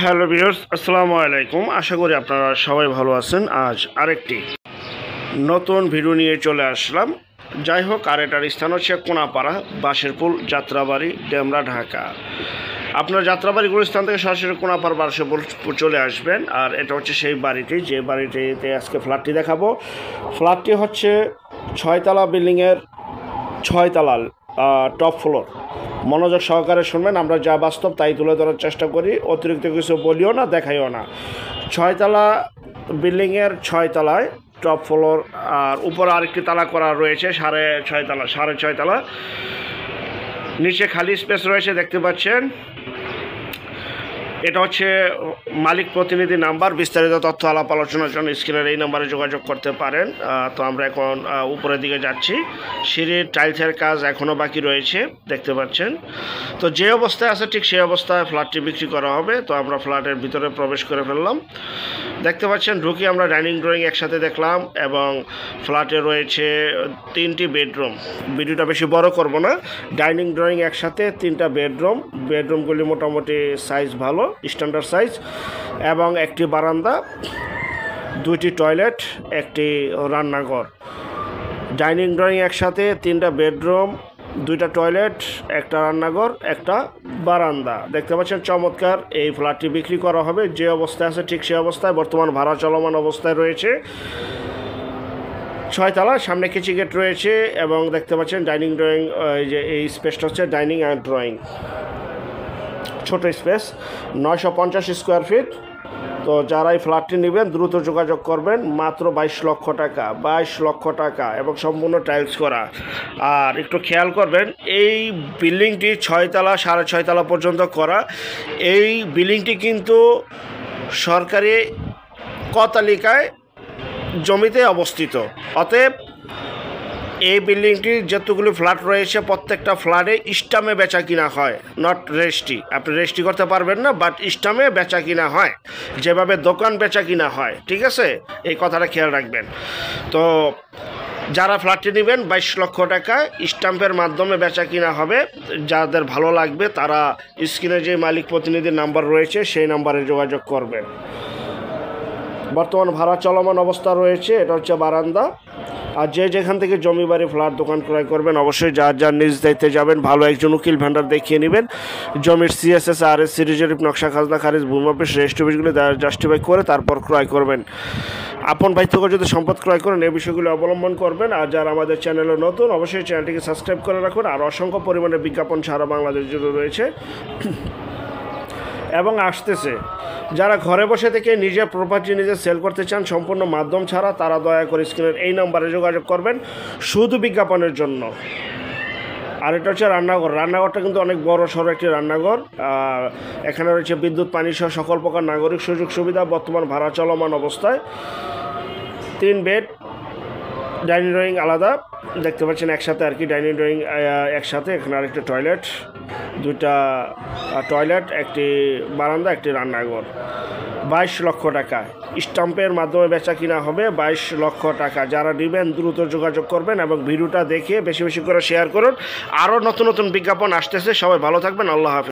Hello viewers, আসসালামু আলাইকুম। আশা করি আপনারা সবাই ভালো আছেন। আজ আরেকটি নতুন ভিডিও নিয়ে চলে আসলাম। যাই হোক, আর এটার স্থান হচ্ছে কোনাপাড়া, বাঁশেরপুল, যাত্রাবাড়ি, ডেমরা, ঢাকা। আপনার যাত্রাবাড়ি গুলিস্তান থেকে সরাসরি কোনাপাড়া বাঁশেরপুল চলে আসবেন। আর এটা হচ্ছে সেই বাড়িটি, যে বাড়িটিতে আজকে ফ্ল্যাটটি দেখাবো। ফ্ল্যাটটি হচ্ছে 6তলা বিল্ডিংয়ের 6তলা, টপ ফ্লোর। মনোযোগ সহকারে শুনবেন, আমরা যা বাস্তব তাই তুলে ধরার চেষ্টা করি, অতিরিক্ত কিছু বলিও না, দেখাইও না। 6তলা বিল্ডিংয়ের 6তলায় টপ ফ্লোর, আর উপরে আরেকটি তালা করা রয়েছে, সাড়ে 6তলা। নিচে খালি স্পেস রয়েছে, দেখতে পাচ্ছেন। এটা হচ্ছে মালিক প্রতিনিধি নাম্বার। বিস্তারিত তথ্য আলাপ আলোচনার জন্য স্ক্রিনের এই নাম্বারে যোগাযোগ করতে পারেন। তো আমরা এখন উপরের দিকে যাচ্ছি। সিঁড়ির টাইলসের কাজ এখনও বাকি রয়েছে, দেখতে পাচ্ছেন। তো যে অবস্থায় আছে ঠিক সেই অবস্থায় ফ্ল্যাটটি বিক্রি করা হবে। তো আমরা ফ্ল্যাটের ভিতরে প্রবেশ করে ফেললাম। দেখতে পাচ্ছেন, ঢুকি আমরা ডাইনিং ড্রয়িং একসাথে দেখলাম, এবং ফ্ল্যাটে রয়েছে 3টি বেডরুম। ভিডিওটা বেশি বড় করব না। ডাইনিং ড্রয়িং একসাথে 3টা বেডরুম। বেডরুমগুলি মোটামুটি সাইজ ভালো, স্ট্যান্ডার্ড সাইজ, এবং একটি বারান্দা, 2টি টয়লেট, একটি রান্নাঘর। ডাইনিং ড্রয়িং একসাথে 3টা বেডরুম, 2টা টয়লেট, একটা রান্নাঘর, একটা বারান্দা। দেখতে পাচ্ছেন, চমৎকার এই ফ্ল্যাটটি বিক্রি করা হবে। যে অবস্থায় আছে ঠিক সেই অবস্থায়, বর্তমান ভাড়া চলমান অবস্থায় রয়েছে। 6তলা, সামনে কিচি গেট রয়েছে, এবং দেখতে পাচ্ছেন ডাইনিং ড্রয়িং, এই স্পেসটা হচ্ছে ডাইনিং অ্যান্ড ড্রয়িং। ছোট স্পেস, 950 স্কোয়ার ফিট। তো যারা এই ফ্ল্যাটটি নেবেন দ্রুত যোগাযোগ করবেন। মাত্র 22 লক্ষ টাকা, 22 লক্ষ টাকা, এবং সম্পূর্ণ টাইলস করা। আর একটু খেয়াল করবেন, এই বিল্ডিংটি 6তলা, 6.5তলা পর্যন্ত করা। এই বিল্ডিংটি কিন্তু সরকারি ক তালিকায় জমিতে অবস্থিত। অতএব এই বিল্ডিংটির যতগুলো ফ্ল্যাট রয়েছে, প্রত্যেকটা ফ্ল্যাটে স্টামে বেচা কিনা হয়, নট রেজিস্ট্রি। আপনি রেজিস্ট্রি করতে পারবেন না, বাট স্টামে বেচা কিনা হয়, যেভাবে দোকান বেচা কিনা হয়। ঠিক আছে, এই কথাটা খেয়াল রাখবেন। তো যারা ফ্ল্যাটটি নেবেন 22 লক্ষ টাকায় স্টাম্পের মাধ্যমে বেচা কিনা হবে। যাদের ভালো লাগবে তারা স্ক্রিনে যে মালিক প্রতিনিধির নাম্বার রয়েছে সেই নাম্বারে যোগাযোগ করবেন। বর্তমান ভাড়া চলমান অবস্থা রয়েছে। এটা হচ্ছে বারান্দা। আর যে যেখান থেকে জমি বাড়ি ফ্ল্যাট দোকান ক্রয় করবেন, অবশ্যই যার নিজ দায়িত্বে যাবেন, ভালো একজন উকিল ভেন্ডার দেখিয়ে নেবেন। জমির CSS, RS, সিরিজরিপ, নকশা, খাজনা খারিজ, ভূমি অফিস, রেজিস্ট্রি অফিসগুলো জাস্টিফাই করে তারপর ক্রয় করবেন। আপন ভাই থেকে যদি সম্পদ ক্রয় করেন, এই বিষয়গুলো অবলম্বন করবেন। আর যারা আমাদের চ্যানেলে নতুন, অবশ্যই চ্যানেলটিকে সাবস্ক্রাইব করে রাখুন। আর অসংখ্য পরিমাণে বিজ্ঞাপন সারা বাংলাদেশ জুড়ে রয়েছে এবং আসতেছে। যারা ঘরে বসে থেকে নিজের প্রপার্টি নিজে সেল করতে চান সম্পূর্ণ মাধ্যম ছাড়া, তারা দয়া করে স্ক্রিনের এই নাম্বারে যোগাযোগ করবেন শুধু বিজ্ঞাপনের জন্য। আর এটা হচ্ছে রান্নাঘর। রান্নাঘরটা কিন্তু অনেক বড় সড়ো একটি রান্নাঘর। এখানে রয়েছে বিদ্যুৎ, পানি সহ সকল প্রকার নাগরিক সুযোগ সুবিধা, বর্তমান ভাড়া চলমান অবস্থায়। 3 বেড, ডাইনিং ড্রয়িং আলাদা, দেখতে পাচ্ছেন একসাথে আর কি। ডাইনিং ড্রয়িং একসাথে, এখানে আরেকটি টয়লেট, 2টা টয়লেট, একটি বারান্দা, একটি রান্নাঘর। 22 লক্ষ টাকা স্টাম্পের মাধ্যমে বেচা কিনা হবে। 22 লক্ষ টাকা। যারা নেবেন দ্রুত যোগাযোগ করবেন, এবং ভিডিওটা দেখে বেশি বেশি করে শেয়ার করুন। আরও নতুন নতুন বিজ্ঞাপন আসতেছে। সবাই ভালো থাকবেন। আল্লাহ হাফেজ।